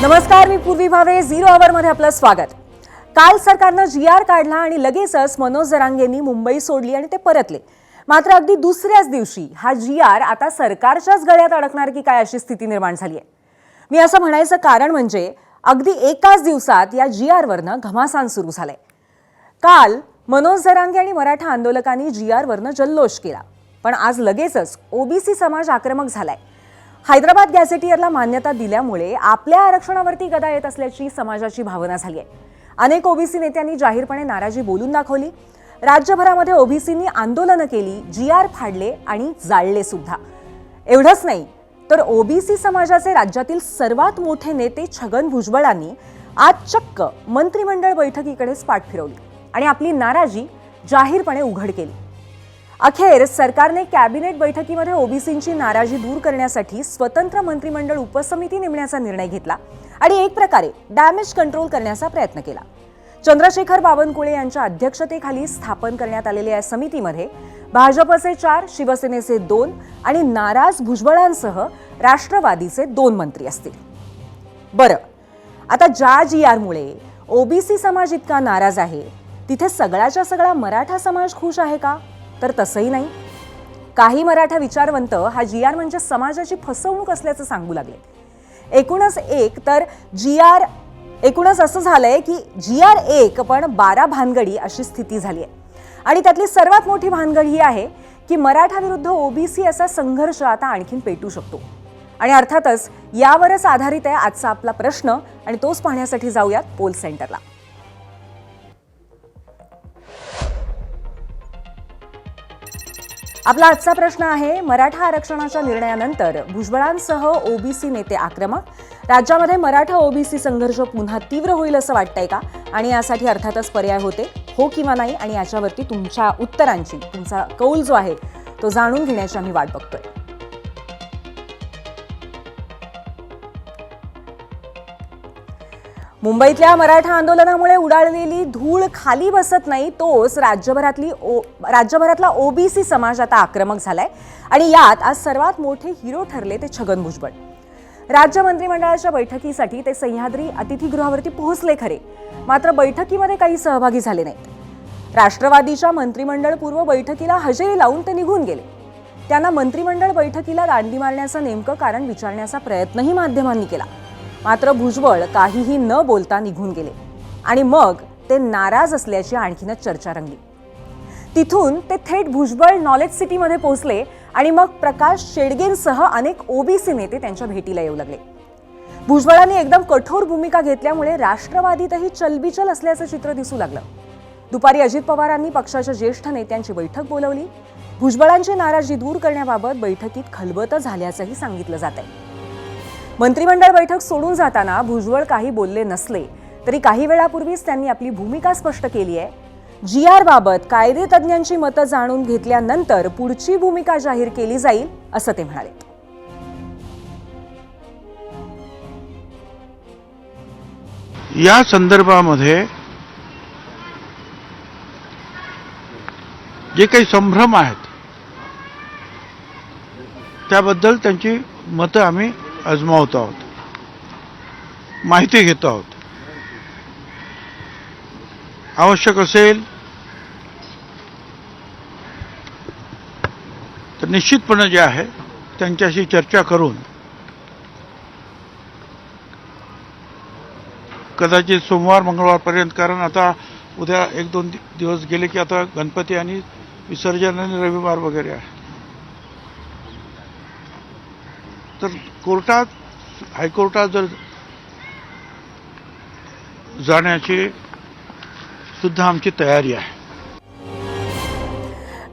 नमस्कार, मी पूर्वी भावे. झिरो आवर मध्ये आपलं स्वागत. काल सरकारनं जी.आर. काढला आणि लगेचच मनोज जरांगेंनी मुंबई सोडली आणि ते परतले. मात्र अगदी दुसऱ्याच दिवशी हा जी.आर. आता सरकारच्याच गळ्यात अडकणार की काय अशी स्थिती निर्माण झाली आहे. मी असं म्हणायचं कारण म्हणजे अगदी एकाच दिवसात या जी.आर.वरनं घमासान सुरू झालंय. काल मनोज जरांगे आणि मराठा आंदोलकांनी जी.आर.वरनं जल्लोष केला, पण आज लगेचच ओबीसी समाज आक्रमक झालाय. हैदराबाद गॅझेटियरला मान्यता दिल्यामुळे आपल्या आरक्षणावरती गदा येत असल्याची समाजाची भावना झाली आहे. अनेक ओबीसी नेत्यांनी जाहीरपणे नाराजी बोलून दाखवली. राज्यभरामध्ये ओबीसींनी आंदोलनं केली, जी.आर. फाडले आणि जाळले सुद्धा. एवढंच नाही तर ओबीसी समाजाचे राज्यातील सर्वात मोठे नेते छगन भुजबळांनी आज चक्क मंत्रिमंडळ बैठकीकडेच पाठ फिरवली आणि आपली नाराजी जाहीरपणे उघड केली. अखेर सरकारने कॅबिनेट बैठकीमध्ये ओबीसींची नाराजी दूर करण्यासाठी स्वतंत्र मंत्रिमंडळ उपसमिती नेमण्याचा निर्णय घेतला आणि एक प्रकारे डॅमेज कंट्रोल करण्याचा प्रयत्न केला. चंद्रशेखर बावनकुळे यांच्या अध्यक्षतेखाली स्थापन करण्यात आलेल्या या समितीमध्ये भाजपचे 4, शिवसेनेचे 2 आणि नाराज भुजबळांसह राष्ट्रवादीचे 2 मंत्री असतील. बरं, आता ज्या जी.आर.मुळे ओबीसी समाज इतका नाराज आहे, तिथे सगळ्याच्या सगळा मराठा समाज खुश आहे का? तर तसंही नाही. काही मराठा विचारवंत हा जी.आर. म्हणजे समाजाची फसवणूक असल्याचं सांगू लागले. एकूणच असं झालंय की जी.आर. 1 पण 12 भानगडी अशी स्थिती झाली आहे. आणि त्यातली सर्वात मोठी भानगड ही आहे की मराठा विरुद्ध ओबीसी असा संघर्ष आता आणखीन पेटू शकतो. आणि अर्थातच यावरच आधारित आहे आजचा आपला प्रश्न आणि तोच पाहण्यासाठी जाऊयात पोल सेंटरला. आपला आजचा प्रश्न आहे, मराठा आरक्षणाच्या निर्णयानंतर भुजबळांसह ओबीसी नेते आक्रमक. राज्यामध्ये मराठा ओबीसी संघर्ष पुन्हा तीव्र होईल असं वाटतंय का? आणि यासाठी अर्थातच पर्याय होते, हो किंवा नाही. आणि याच्यावरती तुमच्या उत्तरांची, तुमचा कौल जो आहे तो जाणून घेण्याची आम्ही वाट बघतोय. मुंबईतल्या मराठा आंदोलनामुळे उडालेली धूळ खाली बसत नाही, तोच राज्यभरातला ओबीसी समाज आता आक्रमक झालाय. आणि यात आज सर्वात मोठे हिरो ठरले ते छगन भुजबळ. राज्य मंत्रिमंडळाच्या बैठकीसाठी ते सह्याद्री अतिथीगृहावरती पोहोचले खरे, मात्र बैठकीमध्ये काही सहभागी झाले नाहीत. राष्ट्रवादीच्या मंत्रिमंडळ पूर्व बैठकीला हजेरी लावून ते निघून गेले. त्यांना मंत्रिमंडळ बैठकीला दांडी मारण्याचं नेमकं कारण विचारण्याचा प्रयत्नही माध्यमांनी केला, मात्र भुजबळ काहीही न बोलता निघून गेले. आणि मग ते नाराज असल्याची आणखीनच चर्चा रंगली. तिथून ते थेट भुजबळ नॉलेज सिटीमध्ये पोहोचले आणि मग प्रकाश शेडगेंसह अनेक ओबीसी नेते त्यांच्या भेटीला येऊ लागले. भुजबळांनी एकदम कठोर भूमिका घेतल्यामुळे राष्ट्रवादीतही चलबिचल असल्याचं चित्र दिसू लागलं. दुपारी अजित पवारांनी पक्षाच्या ज्येष्ठ नेत्यांची बैठक बोलावली. भुजबळांची नाराजी दूर करण्याबाबत बैठकीत खलबतं झाल्याचंही सांगितलं जात आहे. मंत्रिमंडळ बैठक सोडून जाताना भुजबळ काही बोलले नसले तरी काही वेळापूर्वीच त्यांनी आपली भूमिका स्पष्ट केली आहे. जी.आर. बाबत कायदे तज्ज्ञांची मतं जाणून घेतल्यानंतर पुढची भूमिका जाहीर केली जाईल असं ते म्हणाले. या संदर्भामध्ये जे काही संभ्रम आहेत त्याबद्दल त्यांची मतं आम्ही आजमावत आहोत, माहिती घेतो आहोत. आवश्यक असेल तर निश्चितपणे जे आहे त्यांच्याशी चर्चा करून कदाचित सोमवार मंगळवारपर्यंत, कारण आता उद्या 1-2 दिवस गेले की आता गणपती आणि विसर्जन आणि रविवार वगैरे आहे, तर हायकोर्टात जर जाण्याची सुद्धा आमची तयारी आहे.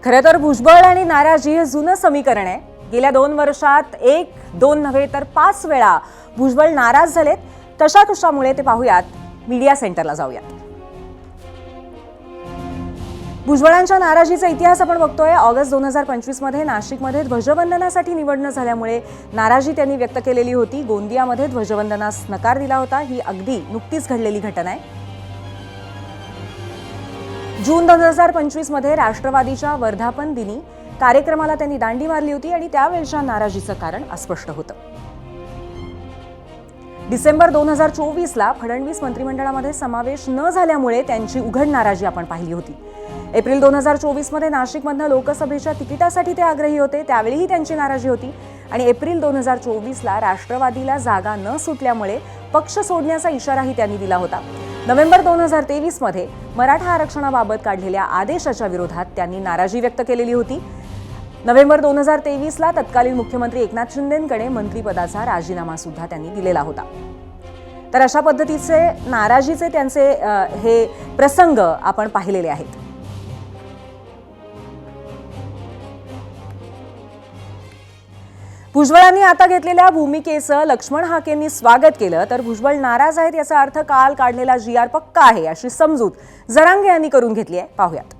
खरं तर भुजबळ आणि नाराजी हे जुनं समीकरण आहे. गेल्या 2 वर्षात 1-2 नव्हे तर 5 वेळा भुजबळ नाराज झालेत. कशामुळे ते पाहूयात. मीडिया सेंटरला जाऊयात. भुजबळांच्या नाराजीचा इतिहास आपण बघतोय. ऑगस्ट 2025 मध्ये नाशिकमध्ये ध्वजवंदनासाठी निवडणं झाल्यामुळे नाराजी त्यांनी व्यक्त केलेली होती. गोंदियामध्ये ध्वजवंदनास नकार दिला होता. ही अगदी नुकतीच घडलेली घटना आहे. जून 2025 मध्ये राष्ट्रवादीच्या वर्धापन दिनी कार्यक्रमाला त्यांनी दांडी मारली होती आणि त्यावेळच्या नाराजीचं कारण अस्पष्ट होतं. डिसेंबर 2024ला फडणवीस मंत्रिमंडळामध्ये समावेश न झाल्यामुळे त्यांची उघड नाराजी आपण पाहिली होती. एप्रिल 2024मध्ये नाशिकमधनं लोकसभेच्या तिकिटासाठी ते आग्रही होते, त्यावेळीही त्यांची नाराजी होती. आणि एप्रिल 2024ला राष्ट्रवादीला जागा न सुटल्यामुळे पक्ष सोडण्याचा इशाराही त्यांनी दिला होता. नोव्हेंबर 2023मध्ये मराठा आरक्षणाबाबत काढलेल्या आदेशाच्या विरोधात त्यांनी नाराजी व्यक्त केलेली होती. नोव्हेंबर 2023ला तत्कालीन मुख्यमंत्री एकनाथ शिंदेंकडे मंत्रिपदाचा राजीनामा सुद्धा त्यांनी दिलेला होता. तर अशा पद्धतीचे नाराजीचे त्यांचे हे प्रसंग आपण पाहिलेले आहेत. भुजबळांनी आता घेतलेल्या भूमिकेचं लक्ष्मण हाकेंनी स्वागत केलं, तर भुजबळ नाराज आहेत याचा अर्थ काल काढलेला GR पक्का आहे अशी समजूत जरांगे यांनी करून घेतली आहे. पाहूयात.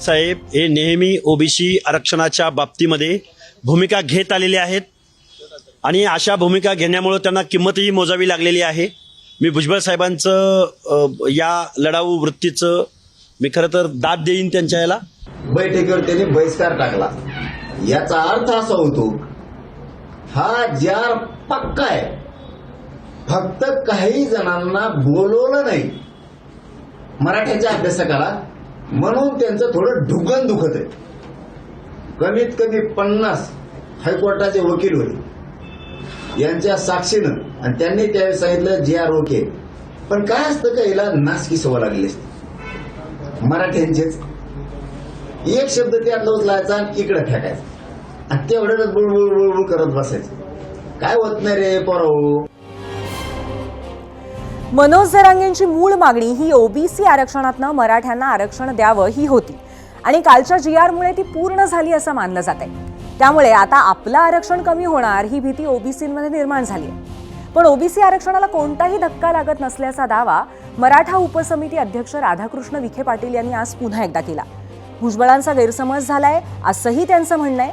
साहेब हे नेहमी ओबीसी आरक्षणाच्या बाबतीमध्ये भूमिका घेत आलेले आहेत आणि अशा भूमिका घेण्यामुळे त्यांना किंमतही मोजावी लागलेली आहे. मी भुजबळ साहेबांचं या लढाऊ वृत्तीचं मी खरं तर दाद देईन त्यांच्या याला. बैठकीवर त्यांनी बहिष्कार टाकला. याचा अर्थ असा होतो हा जार पक्का आहे, फक्त काही जणांना बोलवलं नाही मराठ्याच्या अभ्यासकाला, म्हणून त्यांचं थोडं ढुकन दुखत आहे. कमीत कमी 50 हायकोर्टाचे वकील होते यांच्या साक्षीनं, आणि त्यांनी त्यावेळी सांगितलं GR ओके. पण काय असतं का याला नासकी सवय लागली असते मराठ्यांचेच. एक शब्द त्यात उचलायचा आणि इकडे फेकायचा आणि तेवढ्याच बुळबुळ करत बसायचं. काय होत नाही रे पोराओ. मनोज जरांगेंची मूळ मागणी ही ओबीसी आरक्षणातनं मराठ्यांना आरक्षण द्यावं ही होती आणि कालच्या GRमुळे ती पूर्ण झाली असं मानलं जात आहे. त्यामुळे आता आपलं आरक्षण कमी होणार ही भीती ओबीसींमध्ये निर्माण झाली आहे. पण ओबीसी आरक्षणाला कोणताही धक्का लागत नसल्याचा दावा मराठा उपसमिती अध्यक्ष राधाकृष्ण विखे पाटील यांनी आज पुन्हा एकदा केला. भुजबळांचा गैरसमज झालाय असंही त्यांचं म्हणणं आहे.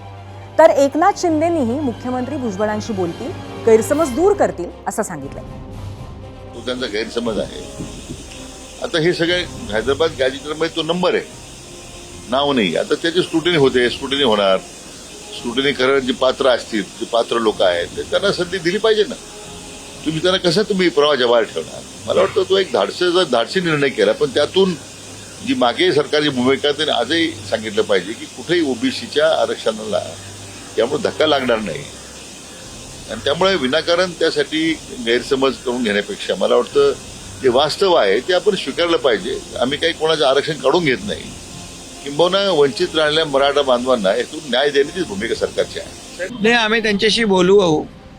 तर एकनाथ शिंदेंनीही मुख्यमंत्री भुजबळांशी बोलतील, गैरसमज दूर करतील असं सांगितलंय. तो त्यांचा गैरसमज आहे. आता हे सगळे हैदराबाद गॅजेटमध्ये तो नंबर आहे, नाव नाही. आता त्याची स्क्रुटिनी होते, स्क्रुटिनी होणार. स्क्रुटिनी करणारे जे पात्र असतील, जे पात्र लोक आहेत त्यांना संधी दिली पाहिजे ना. तुम्ही त्यांना कसं तुम्ही प्रवाहाच्या बाहेर ठेवणार. मला वाटतं तो एक धाडसी निर्णय केला, पण त्यातून जी मागे सरकारची भूमिका त्यांनी आजही सांगितलं पाहिजे की कुठेही ओबीसीच्या आरक्षणाला त्यामुळे धक्का लागणार नाही. आणि त्यामुळे विनाकारण त्यासाठी गैरसमज करून घेण्यापेक्षा मला वाटतं जे वास्तव आहे ते आपण स्वीकारलं पाहिजे. आम्ही काही कोणाचं आरक्षण काढून घेत नाही. किंबहुना वंचित राहिलेल्या मराठा बांधवांना यातून न्याय देण्याचीच भूमिका सरकारची आहे. नाही, आम्ही त्यांच्याशी बोलू.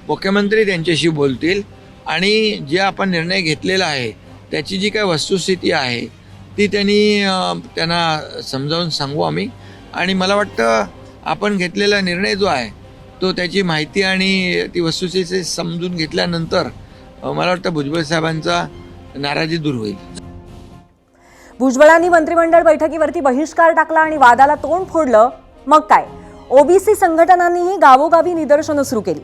मुख्यमंत्री त्यांच्याशी बोलतील आणि जे आपण निर्णय घेतलेला आहे त्याची जी काही वस्तुस्थिती आहे ती त्यांना समजावून सांगू आम्ही. आणि मला वाटतं आपण घेतलेला निर्णय जो आहे तो त्याची माहिती आणि ती वस्तुस्थिती समजून घेतल्यानंतर मला वाटतं भुजबळ साहेबांचा नाराजी दूर होईल. भुजबळांनी मंत्रिमंडळ बैठकीवरती बहिष्कार टाकला आणि वादाला तोंड फोडलं. मग काय, ओबीसी संघटनांनीही गावोगावी निदर्शनं सुरू केली.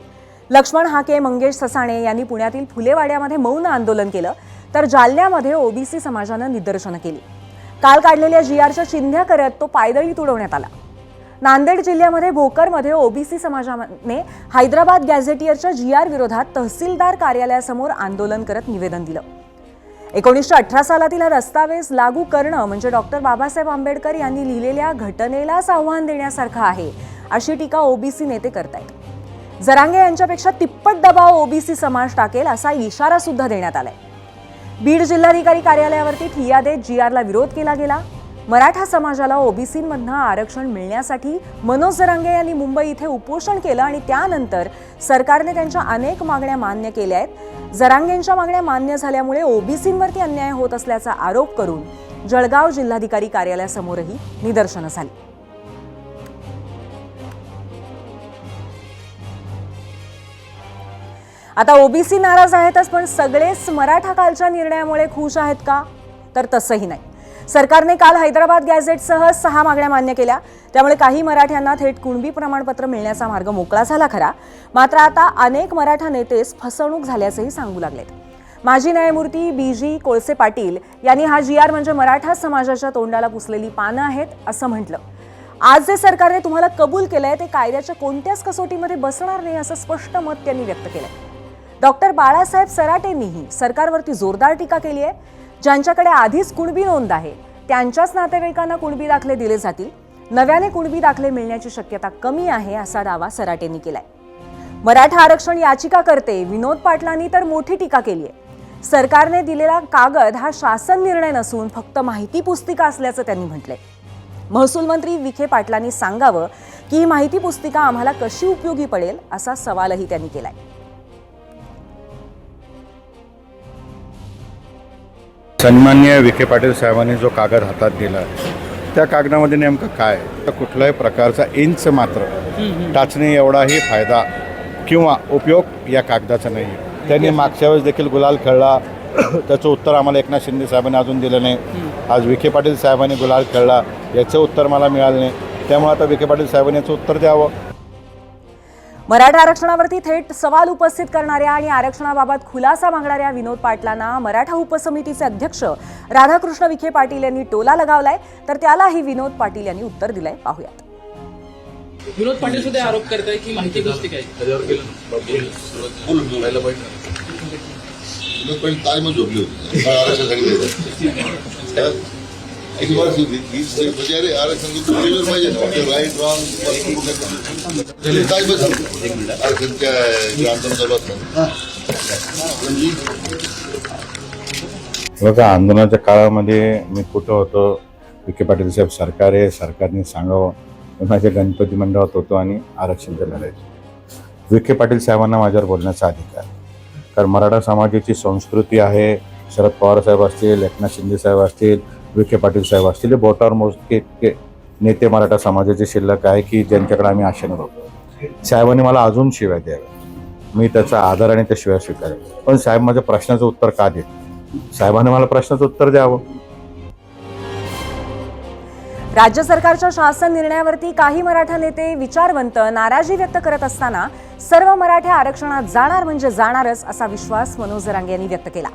लक्ष्मण हाके, मंगेश ससाणे यांनी पुण्यातील फुलेवाड्यामध्ये मौन आंदोलन केलं, तर जालन्यामध्ये ओबीसी समाजानं निदर्शनं केली. काल काढलेल्या GRच्या चिंध्या करत तो पायदळी तुडवण्यात आला. नांदेड जिल्ह्यामध्ये भोकरमध्ये ओबीसी समाजाने हैदराबाद गॅझेटियरच्या GR विरोधात तहसीलदार कार्यालयासमोर आंदोलन करत निवेदन दिलं. 1918 सालातील हा दस्तावेज लागू करणं म्हणजे डॉक्टर बाबासाहेब आंबेडकर यांनी लिहिलेल्या घटनेलाच आव्हान देण्यासारखं आहे अशी टीका ओबीसी नेते करतायत. जरांगे यांच्यापेक्षा तिप्पट दबाव ओबीसी समाज टाकेल असा इशारा सुद्धा देण्यात आलाय. बीड जिल्हाधिकारी कार्यालयावरती ठिय्या देत GRला विरोध केला गेला. मराठा समाजाला ओबीसींमधनं आरक्षण मिळण्यासाठी मनोज जरांगे यांनी मुंबई इथे उपोषण केलं आणि त्यानंतर सरकारने त्यांच्या अनेक मागण्या मान्य केल्या आहेत. जरांगेंच्या मागण्या मान्य झाल्यामुळे ओबीसींवरती अन्याय होत असल्याचा आरोप करून जळगाव जिल्हाधिकारी कार्यालयासमोरही निदर्शनं झाली. आता ओबीसी नाराज आहेतच, पण सगळेच मराठा कालच्या निर्णयामुळे खुश आहेत का? तर तसंही नाही. सरकारने काल हैदराबाद गॅझेटसह 6 मागण्या मान्य केल्या. त्यामुळे काही मराठ्यांना थेट कुणबी प्रमाणपत्र मिळण्याचा मार्ग मोकळा झाला खरा, मात्र आता अनेक मराठा नेतेच फसवणूक झाल्याचंही सांगू लागलेत. माजी न्यायमूर्ती BG कोळसे पाटील यांनी हा GR म्हणजे मराठा समाजाच्या तोंडाला पुसलेली पानं आहेत असं म्हटलं. आज जे सरकारने तुम्हाला कबूल केलंय ते कायद्याच्या कोणत्याच कसोटीमध्ये बसणार नाही असं स्पष्ट मत त्यांनी व्यक्त केलंय. डॉक्टर बाळासाहेब सराटेंनीही सरकारवरती जोरदार टीका केली आहे. ज्यांच्याकडे आधीच कुणबी नोंद आहे त्यांच्याच नातेवाईकांना कुणबी दाखले दिले जातील. नव्याने कुणबी दाखले मिळण्याची शक्यता कमी आहे असा दावा सराटेंनी केलाय. मराठा आरक्षण याचिकाकर्ते विनोद पाटलांनी तर मोठी टीका केली आहे. सरकारने दिलेला कागद हा शासन निर्णय नसून फक्त माहिती पुस्तिका असल्याचं त्यांनी म्हटलंय. महसूल मंत्री विखे पाटलांनी सांगावं की ही माहिती पुस्तिका आम्हाला कशी उपयोगी पडेल असा सवालही त्यांनी केलाय. सन्माननीय विखे पाटील साहेबांनी जो कागद हातात दिला त्या कागदामध्ये नेमकं काय, तर कुठल्याही प्रकारचा इंच मात्र टाचणी एवढाही फायदा किंवा उपयोग या कागदाचा नाही. त्यांनी मागच्या वेळेस देखील गुलाल खेळला, त्याचं उत्तर आम्हाला एकनाथ शिंदे साहेबांनी अजून दिलं नाही. आज विखे पाटील साहेबांनी गुलाल खेळला, याचं उत्तर मला मिळालं नाही. त्यामुळे आता विखे पाटील साहेबांनी याचं उत्तर द्यावं. मराठा आरक्षणावरती थेट सवाल उपस्थित करणाऱ्या आणि आरक्षणाबाबत खुलासा मागणाऱ्या विनोद पाटलांना मराठा उपसमितीचे अध्यक्ष राधाकृष्ण विखे पाटील यांनी टोला लगावलाय. तर त्यालाही विनोद पाटील यांनी उत्तर दिलंय. पाहूयात. विनोद पाटील सुद्धा आरोप करताय की माहिती पुस्तिका आहे. ताजमहल झोपली होती आरक्षण राईट रॉंग आरक्षणच्या आंदोलन चालू असतं. बघा, आंदोलनाच्या काळामध्ये मी कुठं होतो, विखे पाटील साहेब सरकार आहे, सरकारने सांगावं. मी माझ्या गणपती मंडळात होतो आणि आरक्षणच्या लढायचं. विखे पाटील साहेबांना माझ्यावर बोलण्याचा अधिकार, कारण मराठा समाजाची संस्कृती आहे. शरद पवार साहेब असतील, एकनाथ शिंदे साहेब असतील, विखे पाटील साहेब असतील, बोटावर मोजके नेते मराठा समाजाचे शिल्लक आहे की ज्यांच्याकडे आम्ही आशेनं होतो. साहेबांनी मला अजून शिव्या द्याव्या, मी त्याचा आदर आणि त्या शिव्या स्वीकारेन. पण साहेब माझ्या प्रश्नाचं उत्तर का देत? साहेबांनी मला प्रश्नाचं उत्तर द्यावं. राज्य सरकारच्या शासन निर्णयावरती काही मराठा नेते विचारवंत नाराजी व्यक्त करत असताना सर्व मराठा आरक्षणात जाणार म्हणजे जाणारच असा विश्वास मनोज जरांगे यांनी व्यक्त केला.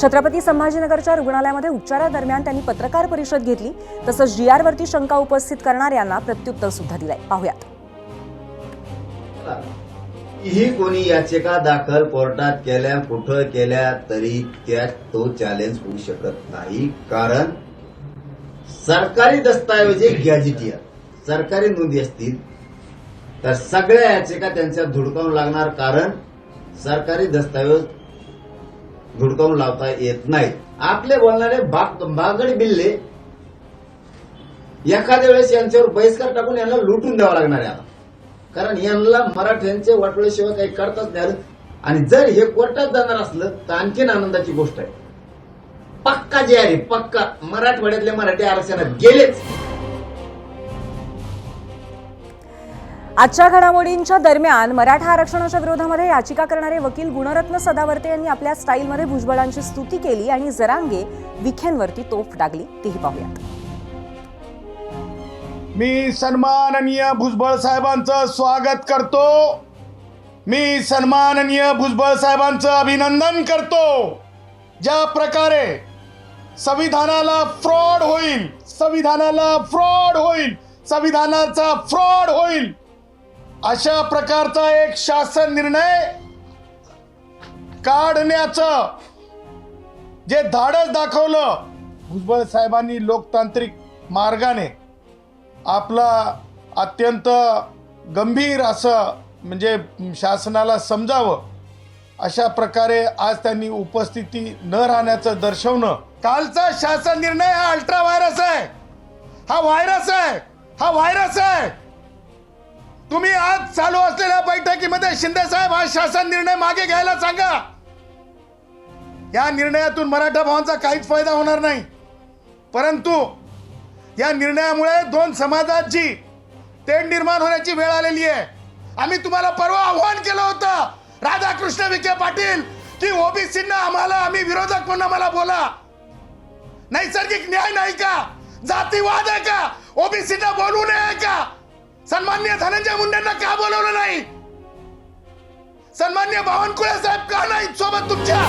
छत्रपती संभाजीनगरच्या रुग्णालयामध्ये उपचारादरम्यान त्यांनी पत्रकार परिषद घेतली. तसंच GR वरती शंका उपस्थित करणाऱ्यांना प्रत्युत्तर सुद्धा दिलंय. पाहूयात. ही कोणी याचिका दाखल कोर्टात केल्या, कुठं केल्या तरी त्यात तो चॅलेंज होऊ शकत नाही. कारण सरकारी दस्तावेज गॅझेटियर सरकारी नोंदी असतील तर सगळ्या याचिका त्यांच्या धुडकावून लागणार. कारण सरकारी दस्तावेज धुडकावून लावता येत नाही. आपले बोलणारे बागडी बिल्ले एखाद्या वेळेस यांच्यावर बहिष्कार टाकून यांना लुटून द्यावं लागणार आहे. कारण यांना मराठ्यांचे वाटोळेशिवाय काही करताच नाही. आणि जर हे कोर्टात जाणार असलं तर आणखीन आनंदाची गोष्ट आहे. पक्का जे आहे पक्का मराठवाड्यातले मराठी आरक्षणात गेलेच. आजच्या घडामोडींच्या दरम्यान मराठा आरक्षणाच्या विरोधामध्ये याचिका करणारे वकील गुणरत्न सदावर्ते यांनी आपल्या स्टाईलमध्ये भुजबळांची स्तुती केली आणि जरांगे विखेंवरती तोफ डागली. तेही पाहूयात. मी सन्माननीय भुजबळ साहेबांचं स्वागत करतो. मी सन्माननीय भुजबळ साहेबांचं अभिनंदन करतो. ज्या प्रकारे संविधानाला फ्रॉड होईल, संविधानाचा फ्रॉड होईल अशा प्रकारचा एक शासन निर्णय काढण्याचं जे धाडस दाखवलं भुजबळ साहेबांनी लोकतांत्रिक मार्गाने, आपला अत्यंत गंभीर असं म्हणजे शासनाला समजावं अशा प्रकारे आज त्यांनी उपस्थिती न राहण्याचं दर्शवणं. कालचा शासन निर्णय हा अल्ट्रा व्हायरस आहे, हा व्हायरस आहे. तुम्ही आज चालू असलेल्या बैठकीमध्ये शिंदे साहेब हा शासन निर्णय मागे घ्यायला सांगा. या निर्णयातून मराठा भावांचा काहीच फायदा होणार नाही. परंतु या निर्णयामुळे दोन समाजाची तेढ निर्माण होण्याची वेळ आलेली आहे. आम्ही तुम्हाला परवा आव्हान केलं होतं राधाकृष्ण विखे पाटील की ओबीसींना आम्ही विरोधक म्हणून आम्हाला बोला. नैसर्गिक न्याय नाही का? जातीवाद आहे का? ओबीसींना बोलू नये का? सन्माननीय धनंजय मुंडेंना का बोलवलं नाही? सन्माननीय बावनकुळे साहेब का नाही सोबत तुमच्या?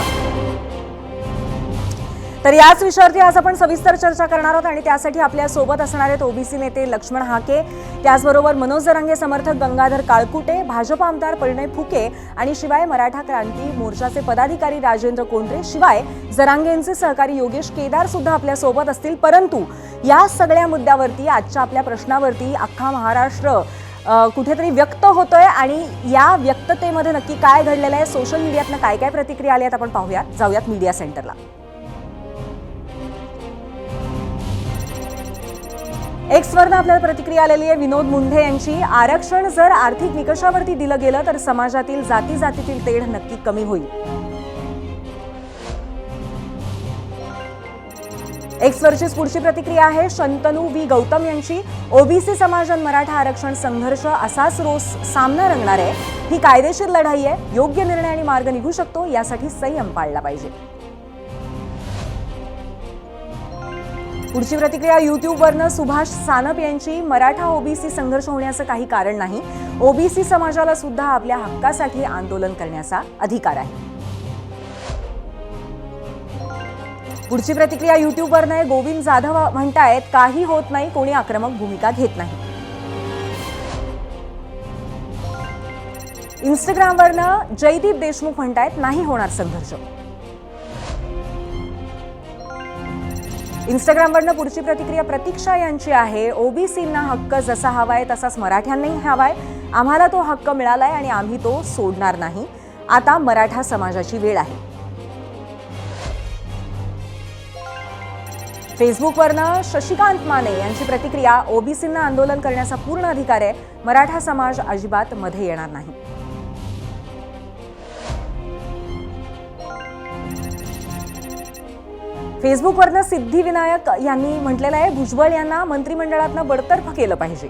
तर याच विषयावरती आज आपण सविस्तर चर्चा करणार आहोत आणि त्यासाठी आपल्या सोबत असणार आहेत ओबीसी नेते लक्ष्मण हाके, त्याचबरोबर मनोज जरांगे समर्थक गंगाधर काळकुटे, भाजप आमदार परिणय फुके आणि शिवाय मराठा क्रांती मोर्चाचे पदाधिकारी राजेंद्र कोंढरे, शिवाय जरांगेंचे सहकारी योगेश केदार सुद्धा आपल्या सोबत असतील. परंतु या सगळ्या मुद्द्यावरती, आजच्या आपल्या प्रश्नावरती अख्खा महाराष्ट्र कुठेतरी व्यक्त होतोय आणि या व्यक्ततेमध्ये नक्की काय घडलेलं आहे, सोशल मीडियातनं काय काय प्रतिक्रिया आल्या आहेत आपण पाहूयात. जाऊयात मीडिया सेंटरला. एक्सवरनं आपल्याला प्रतिक्रिया आलेली आहे विनोद मुंढे यांची. आरक्षण जर आर्थिक निकषावरती दिलं गेलं तर समाजातील जातीजातीतील तेढ नक्की कमी होईल. एक्सवरचीच पुढची प्रतिक्रिया आहे शंतनू व्ही गौतम यांची. ओबीसी समाज आणि मराठा आरक्षण संघर्ष असाच रोज सामना रंगणार आहे. ही कायदेशीर लढाई आहे. योग्य निर्णय आणि मार्ग निघू शकतो, यासाठी संयम पाळला पाहिजे. पुढची प्रतिक्रिया युट्यूबवरनं सुभाष सानप यांची. मराठा ओबीसी संघर्ष होण्याचं काही कारण नाही. ओबीसी समाजाला सुद्धा आपल्या हक्कासाठी आंदोलन करण्याचा अधिकार आहे. पुढची प्रतिक्रिया युट्यूबवरनं आहे गोविंद जाधव म्हणतायत काही होत नाही, कोणी आक्रमक भूमिका घेत नाही. इंस्टाग्रामवरनं जयदीप देशमुख म्हणतायत नाही होणार संघर्ष. इंस्टाग्रामवरनं पुढची प्रतिक्रिया प्रतीक्षा यांची आहे. ओबीसींना हक्क जसा हवाय तसाच मराठ्यांनाही हवाय. आम्हाला तो हक्क मिळालाय आणि आम्ही तो सोडणार नाही. आता मराठा समाजाची वेळ आहे. फेसबुकवरनं शशिकांत माने यांची प्रतिक्रिया. ओबीसींना आंदोलन करण्याचा पूर्ण अधिकार आहे. मराठा समाज अजिबात मध्ये येणार नाही. फेसबुकवरनं सिद्धिविनायक यांनी म्हटलेलं आहे भुजबळ यांना मंत्रिमंडळातनं बडतर्फ केलं पाहिजे.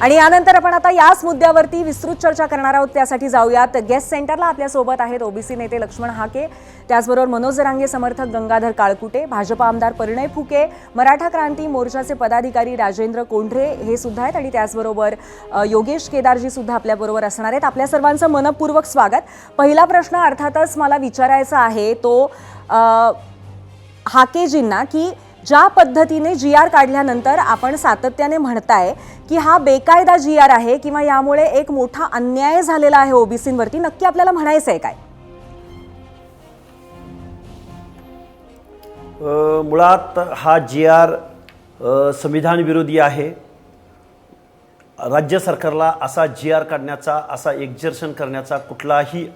आणि यानंतर आपण आता याच मुद्द्यावरती विस्तृत चर्चा करणार आहोत. त्यासाठी जाऊयात गेस्ट सेंटरला. आपल्यासोबत आहेत ओबीसी नेते लक्ष्मण हाके, त्याचबरोबर मनोज जरांगे समर्थक गंगाधर काळकुटे, भाजप आमदार परिणय फुके, मराठा क्रांती मोर्चाचे पदाधिकारी राजेंद्र कोंढरे हे सुद्धा आहेत आणि त्याचबरोबर योगेश केदारजी सुद्धा आपल्याबरोबर असणार आहेत. आपल्या सर्वांचं मनपूर्वक स्वागत. पहिला प्रश्न अर्थातच मला विचारायचा आहे तो हाकेजींना की ज्या पद्धतीने GR काढल्यानंतर आपण सातत्याने म्हणताय की हा बेकायदा GR आहे किंवा यामुळे एक मोठा अन्याय झालेला आहे ओबीसींवरती, नक्की आपल्याला म्हणायचं आहे काय? मुळात हा GR संविधान विरोधी आहे. राज्य सरकारला असा GR काढण्याचा, असा एक्झर्शन करण्याचा कुठलाही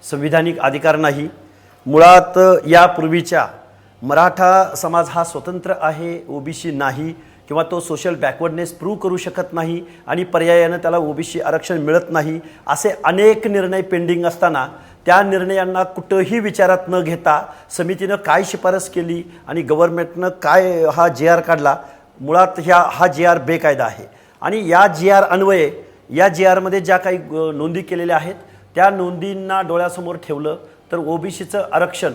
संविधानिक अधिकार नाही. मुळात यापूर्वीच्या मराठा समाज हा स्वतंत्र आहे, ओबीसी नाही, किंवा तो सोशल बॅकवर्डनेस प्रूव्ह करू शकत नाही आणि पर्यायानं त्याला ओबीसी आरक्षण मिळत नाही, असे अनेक निर्णय पेंडिंग असताना त्या निर्णयांना कुठंही विचारात न घेता समितीनं काय शिफारस केली आणि गव्हर्नमेंटनं काय हा GR काढला. मुळात हा GR बेकायदा आहे आणि या GR अन्वये या GRमध्ये ज्या काही नोंदी केलेल्या आहेत त्या नोंदींना डोळ्यासमोर ठेवलं तर ओबीसीचं आरक्षण,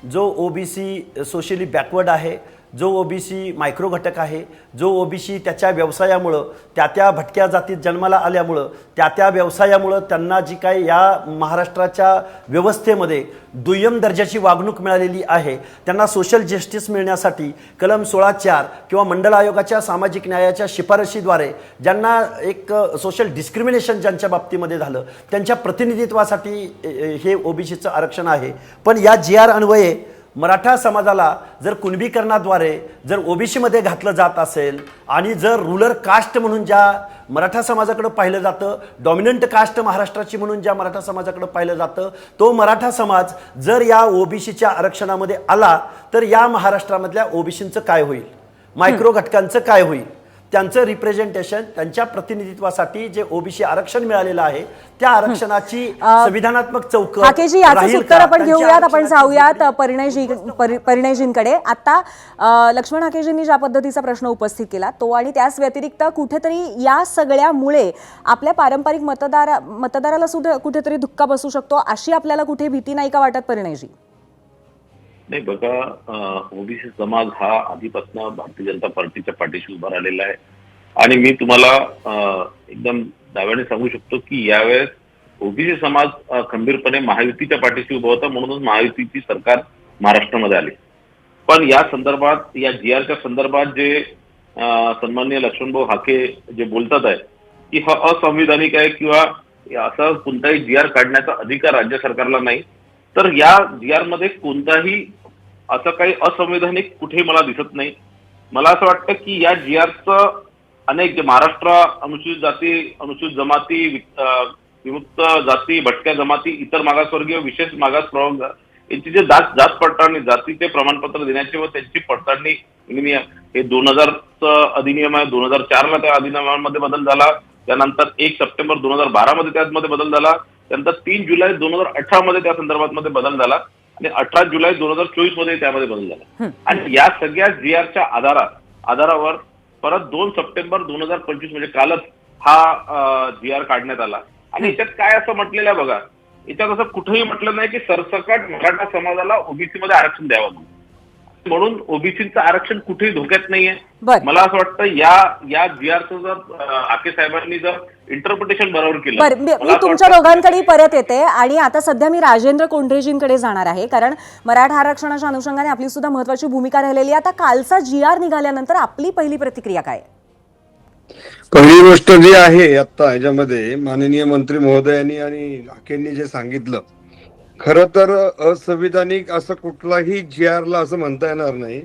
जो ओबीसी सोशली बॅकवर्ड आहे, जो ओबीसी मायक्रो घटक आहे, जो ओबीसी त्याच्या व्यवसायामुळं त्या भटक्या जातीत जन्माला आल्यामुळं त्या व्यवसायामुळं त्यांना जी काय या महाराष्ट्राच्या व्यवस्थेमध्ये दुय्यम दर्जाची वागणूक मिळालेली आहे, त्यांना सोशल जस्टिस मिळण्यासाठी कलम 16(4) किंवा मंडल आयोगाच्या सामाजिक न्यायाच्या शिफारशीद्वारे ज्यांना एक सोशल डिस्क्रिमिनेशन ज्यांच्या बाबतीमध्ये झालं त्यांच्या प्रतिनिधित्वासाठी हे ओबीसीचं आरक्षण आहे. पण या GR अन्वये मराठा समाजाला जर कुणबीकरणाद्वारे जर ओबीसीमध्ये घातलं जात असेल आणि जर रूलर कास्ट म्हणून ज्या मराठा समाजाकडे पाहिलं जातं, डॉमिनंट कास्ट महाराष्ट्राची म्हणून ज्या मराठा समाजाकडे पाहिलं जातं, तो मराठा समाज जर या ओबीसीच्या आरक्षणामध्ये आला तर या महाराष्ट्रामधल्या ओबीसींचं काय होईल, मायक्रो घटकांचं काय होईल, त्यांचं रिप्रेझेंटेशन, त्यांच्या प्रतिनिधित्वासाठी जे ओबीसी आरक्षण मिळालेलं आहे त्या आरक्षणाची संविधानात्मक चौकट हाकेजी याचं उत्तर आपण घेऊयात. आपण जाऊयात परिणयजींकडे. आता लक्ष्मण हाकेजींनी ज्या पद्धतीचा प्रश्न उपस्थित केला तो आणि त्याच व्यतिरिक्त कुठेतरी या सगळ्यामुळे आपल्या पारंपरिक मतदाराला सुद्धा कुठेतरी धक्का बसू शकतो, अशी आपल्याला कुठे भीती नाही का वाटत परिणयजी? नाही बघा, ओबीसी समाज हा आधीपासून भारतीय जनता पार्टीच्या पाठीशी उभा राहिलेला आहे. आणि मी तुम्हाला एकदम दाव्याने सांगू शकतो की यावेळेस ओबीसी समाज खंबीरपणे महायुतीच्या पाठीशी उभा होता, म्हणूनच महायुतीची सरकार महाराष्ट्रामध्ये आली. पण या संदर्भात, या GR संदर्भात जे सन्माननीय लक्ष्मणभाऊ हाके जे बोलतात आहे की हा असंविधानिक आहे किंवा असा कोणताही GR काढण्याचा अधिकार राज्य सरकारला नाही, तर या GR मध्ये कोणताही असं काही असंविधानिक कुठेही मला दिसत नाही. मला असं वाटतं की या GRचं अनेक जे महाराष्ट्र अनुसूचित जाती, अनुसूचित जमाती, विमुक्त जाती, भटक्या जमाती, इतर मागासवर्गीय, विशेष मागास प्रवर्ग यांची जे जात पडताळणी, जातीचे प्रमाणपत्र देण्याचे व त्यांची पडताळणी हे 2000चं अधिनियम आहे. 2004ला त्या अधिनियमामध्ये बदल झाला. त्यानंतर 1 सप्टेंबर 2012 मध्ये त्यामध्ये बदल झाला. त्यानंतर 3 जुलै 2018 मध्ये त्या संदर्भात मध्ये बदल झाला आणि 18 जुलै 2024 मध्ये त्यामध्ये बदल झाला. आणि या सगळ्या GRच्या आधारावर परत 2 सप्टेंबर 2025 म्हणजे कालच हा GR काढण्यात आला. आणि याच्यात काय असं म्हटलेलं आहे बघा, याच्यात असं कुठेही म्हटलं नाही की सरसकट मराठा समाजाला ओबीसी मध्ये आरक्षण द्यावं म्हणून. ओबीसीचं आरक्षण कुठेही धोक्यात नाहीये. मला असं वाटतं या GRचं जर हाके साहेबांनी जर इंटरप्रिटेशन बरोबर केलं. मी तुमच्या दोघांकडे परत येते आणि आता सध्या मी राजेंद्र कोंढरेजींकडे जाणार आहे, कारण मराठा आरक्षणाच्या अनुषंगाने आपली सुद्धा महत्वाची भूमिका राहिलेली आहे. आता कालचा GR निघाल्यानंतर आपली पहिली प्रतिक्रिया काय? पहिली गोष्ट जी आहे आता ह्याच्यामध्ये माननीय मंत्री महोदयांनी आणि हाकेंनी जे सांगितलं, खरं तर असंविधानिक असं कुठलाही GRला असं म्हणता येणार नाही.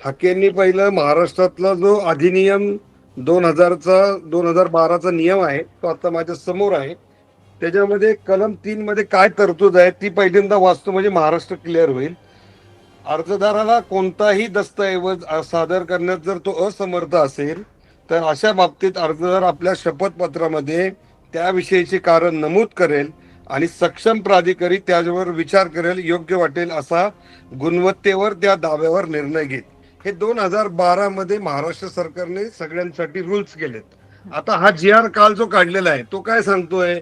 हाकेंनी पहिलं महाराष्ट्रातला जो अधिनियम 2012चा नियम आहे तो आता माझ्या समोर आहे. त्याच्यामध्ये कलम 3 मध्ये काय तरतूद आहे ती पहिल्यांदा वाचतो म्हणजे महाराष्ट्र क्लिअर होईल. अर्जदाराला कोणताही दस्तऐवज सादर करण्यात जर तो असमर्थ असेल तर अशा बाबतीत अर्जदार आपल्या शपथपत्रामध्ये त्याविषयीचे कारण नमूद करेल आणि सक्षम प्राधिकारी त्याच्यावर विचार करेल, योग्य वाटेल असा गुणवत्तेवर त्या दाव्यावर निर्णय घेईल. हे 2012 मध्ये महाराष्ट्र सरकारने सगळ्यांसाठी रूल्स केलेत. आता हा GR काल जो काढलेला आहे तो काय सांगतोय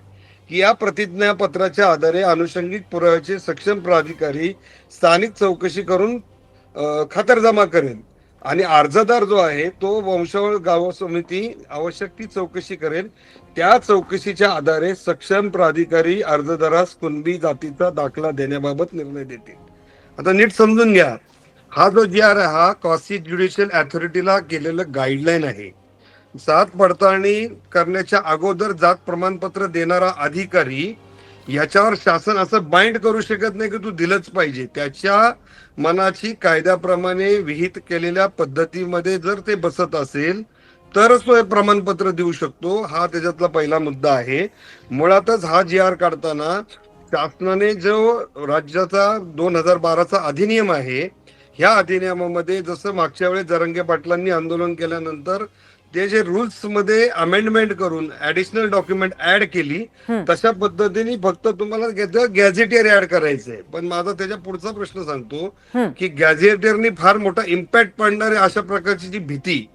की या प्रतिज्ञापत्राच्या आधारे अनुषंगिक पुराव्याचे सक्षम प्राधिकारी स्थानिक चौकशी करून खातरजमा करेल आणि अर्जदार जो आहे तो वंशावळ गाव समिती आवश्यक ती चौकशी करेल. त्या चौकशीच्या आधारे सक्षम प्राधिकारी अर्जदारास कुणबी जातीचा दाखला देण्याबाबत निर्णय देतील. आता नीट समजून घ्या, हा जो GR आहे हा क्वासी ज्युडिशियल अथॉरिटीला केलेलं गाईडलाईन आहे. जात पडताळणी करण्याच्या अगोदर जात प्रमाणपत्र देणारा अधिकारी याच्यावर शासन असं बाइंड करू शकत नाही की तू दिलंच पाहिजे. त्याच्या मनाची कायद्याप्रमाणे विहित केलेल्या पद्धतीमध्ये जर ते बसत असेल तरच तो हे प्रमाणपत्र देऊ शकतो. हा त्याच्यातला पहिला मुद्दा आहे. मुळातच हा GR काढताना शासनाने जो राज्याचा 2012चा अधिनियम आहे, ह्या अधिनियमामध्ये जसं मागच्या वेळेस जरांगे पाटलांनी आंदोलन केल्यानंतर ते जे रूल्स मध्ये अमेंडमेंट करून ऍडिशनल डॉक्युमेंट ऍड केली, तशा पद्धतीने फक्त तुम्हाला गॅझेटियर ऍड करायचंय. पण माझा त्याच्या पुढचा प्रश्न सांगतो की गॅझेटियरनी फार मोठा इम्पॅक्ट पडणार आहे अशा प्रकारची जी भीती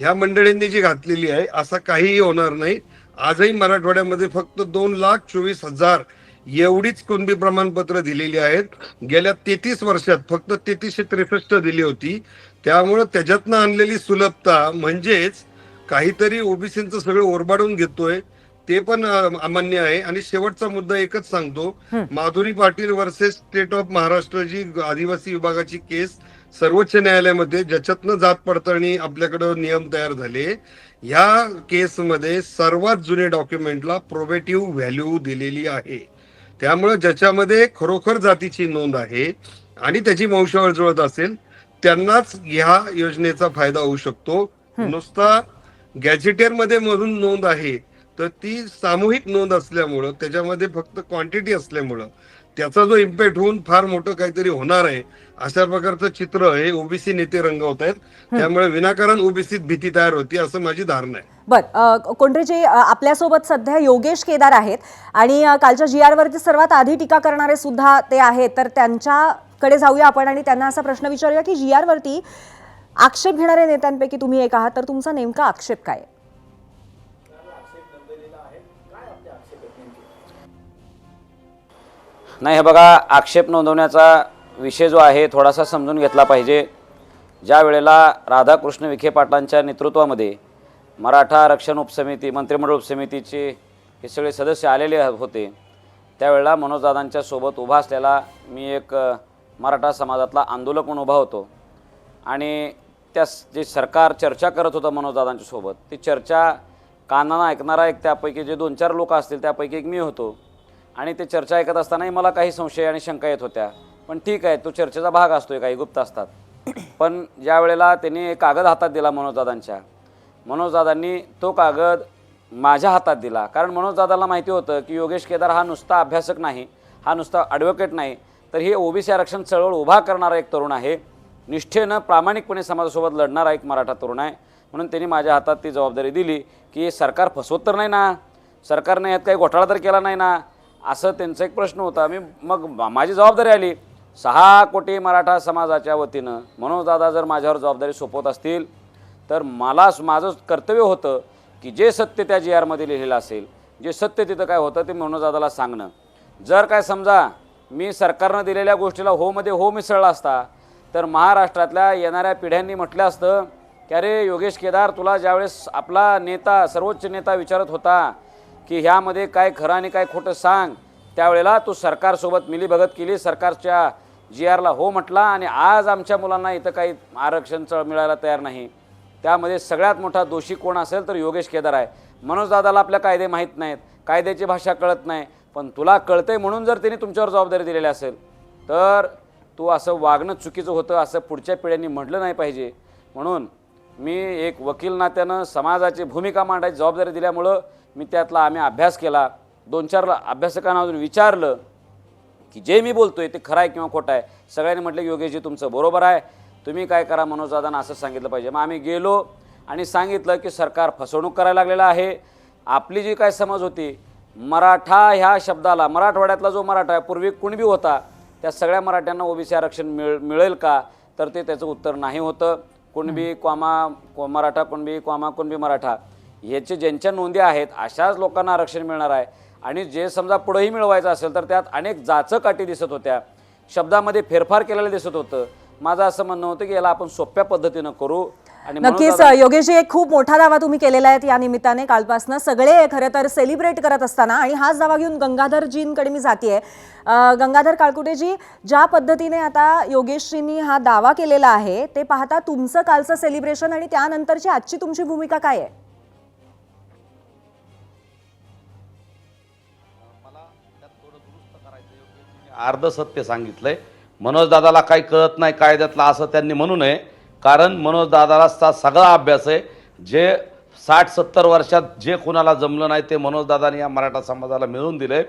ह्या मंडळींनी जी घातलेली आहे, असं काहीही होणार नाही. आजही मराठवाड्यामध्ये फक्त 2,24,000 एवढीच कुणबी प्रमाणपत्र दिलेली आहेत. गेल्या 33 वर्षात फक्त 3363 दिली होती. त्यामुळे त्याच्यातनं आणलेली सुलभता म्हणजेच काहीतरी ओबीसीचं सगळं ओरबाडून घेतोय ते पण अमान्य आहे. आणि शेवटचा मुद्दा एकच सांगतो, Madhuri Patil versus state of Maharashtra जी आदिवासी विभागाची केस सर्वोच्च न्यायालयामध्ये ज्याच्यातनं जात पडताळणी आपल्याकडे नियम तयार झाले, ह्या केसमध्ये सर्वात जुने डॉक्युमेंटला प्रोबेटिव्ह व्हॅल्यू दिलेली आहे. त्यामुळे ज्याच्यामध्ये खरोखर जातीची नोंद आहे आणि त्याची वंशावळ जुळत असेल त्यांनाच ह्या योजनेचा फायदा होऊ शकतो. नुसता गॅझेटियर मध्ये मधून नोंद आहे तर ती सामूहिक नोंद असल्यामुळं, त्याच्यामध्ये फक्त क्वांटिटी असल्यामुळं त्याचा जो इम्पॅक्ट होऊन फार मोठं काहीतरी होणार आहे अशा प्रकारचं चित्र हे ओबीसी नेते रंगवत आहेत. त्यामुळे विनाकारण ओबीसीत भीती तयार होती असं माझी धारणा आहे. बर, कोंढरेजी आपल्यासोबत सध्या योगेश केदार आहेत आणि कालच्या GR वरती सर्वात आधी टीका करणारे सुद्धा ते आहेत, तर त्यांच्याकडे जाऊया आपण आणि त्यांना असा प्रश्न विचारूया की GR वरती आक्षेप घेणाऱ्या नेत्यांपैकी तुम्ही एक आहात, तर तुमचा नेमका आक्षेप काय? नाही, हे बघा, आक्षेप नोंदवण्याचा विषय जो आहे थोडासा समजून घेतला पाहिजे. ज्या वेळेला राधाकृष्ण विखे पाटलांच्या नेतृत्वामध्ये मराठा आरक्षण उपसमिती, मंत्रिमंडळ उपसमितीचे हे सगळे सदस्य आलेले होते, त्यावेळेला मनोजदादांच्या सोबत उभा असलेला मी एक मराठा समाजातला आंदोलक म्हणून उभा होतो. आणि त्या जे सरकार चर्चा करत होतं मनोजदादांच्या सोबत, ती चर्चा कानानं ऐकणारा एक त्यापैकी जे 2-4 लोक असतील त्यापैकी एक मी होतो. आणि ते चर्चा ऐकत असतानाही मला काही संशय आणि शंका येत होत्या. पण ठीक आहे, तो चर्चेचा भाग असतो, काही गुप्त असतात. पण ज्या वेळेला त्यांनी एक कागद हातात दिला मनोजदादांच्या, मनोजदादांनी तो कागद माझ्या हातात दिला. कारण मनोजदादाला माहिती होतं की योगेश केदार हा नुसता अभ्यासक नाही, हा नुसता ॲडव्होकेट नाही, तर हे ओबीसी आरक्षण चळवळ उभा करणारा एक तरुण आहे, निष्ठेनं प्रामाणिकपणे समाजासोबत लढणारा एक मराठा तरुण आहे. म्हणून त्यांनी माझ्या हातात ती जबाबदारी दिली की सरकार फसवत तर नाही ना, सरकारने यात काही घोटाळा तर केला नाही ना, असं त्यांचा एक प्रश्न होता. मग माझी जबाबदारी आली. 6 कोटी मराठा समाजाच्या वतीनं मनोजदादा जर माझ्यावर जबाबदारी सोपवत असतील तर माझं कर्तव्य होतं की जे सत्य त्या जी आरमध्ये लिहिलेलं असेल, जे सत्य तिथं काय होतं ते मनोजदादाला सांगणं. जर काय समजा मी सरकारनं दिलेल्या गोष्टीला होमध्ये हो मिसळला असता तर महाराष्ट्रातल्या येणाऱ्या पिढ्यांनी म्हटलं असतं की अरे योगेश केदार, तुला ज्यावेळेस आपला नेता, सर्वोच्च नेता विचारत होता की ह्यामध्ये काय खरं आणि काय खोटं सांग, त्यावेळेला तू सरकारसोबत मिलीभगत केली, सरकारच्या जी आरला हो म्हटला, आणि आज आमच्या मुलांना इथं काही आरक्षण मिळायला तयार नाही. त्यामध्ये सगळ्यात मोठा दोषी कोण असेल तर योगेश केदार आहे. मनोजदादाला आपल्या कायदे माहीत नाहीत, कायद्याची भाषा कळत नाही, पण तुला कळतंय म्हणून जर त्यांनी तुमच्यावर जबाबदारी दिलेली असेल तर तू असं वागणं चुकीचं होतं असं पुढच्या पिढ्यांनी म्हटलं नाही पाहिजे. म्हणून मी एक वकील नात्यानं समाजाची भूमिका मांडायची जबाबदारी दिल्यामुळं मी त्यातला आम्ही अभ्यास केला. 2-4 अभ्यासकांना अजून विचारलं की जे मी बोलतोय ते खरं आहे किंवा खोटं आहे. सगळ्यांनी म्हटलं योगेशजी तुमचं बरोबर आहे, तुम्ही काय करा, मनोजदादांना असं सांगितलं पाहिजे. मग आम्ही गेलो आणि सांगितलं की सरकार फसवणूक करायला लागलेलं आहे. आपली जी काय समज होती, मराठा ह्या शब्दाला, मराठवाड्यातला जो मराठा आहे पूर्वी कुणबी होता, त्या सगळ्या मराठ्यांना ओबीसी आरक्षण मिळेल का, तर ते त्याचं उत्तर नाही होतं. कुणबी मराठा, कुणबी कुणबी मराठा ह्याचे ज्यांच्या नोंदी आहेत अशाच लोकांना आरक्षण मिळणार आहे. आणि जे समजा पुढेही मिळवायचं असेल तर त्यात अनेक जाचकाठी दिसत होत्या, शब्दामध्ये फेरफार केलेलं दिसत होतं. माझं असं म्हणणं होतं की याला आपण सोप्या पद्धतीनं करू. आणि नक्कीच योगेशजी, एक खूप मोठा दावा तुम्ही केलेला आहे या निमित्ताने. कालपासनं सगळे खरं तर सेलिब्रेट करत असताना, आणि हाच दावा घेऊन गंगाधरजींकडे मी जाते. गंगाधर काळकुटेजी, ज्या पद्धतीने आता योगेशजींनी हा दावा केलेला आहे ते पाहता तुमचं कालचं सेलिब्रेशन आणि त्यानंतरची आजची तुमची भूमिका काय आहे? अर्ध सत्य सांगितलंय. मनोजदादाला काही कळत नाही कायद्यातला असं त्यांनी म्हणू नये, कारण मनोजदादाला सगळा अभ्यास आहे. जे 60-70 वर्षात जे कुणाला जमलं नाही ते मनोजदादांनी या मराठा समाजाला मिळवून दिले.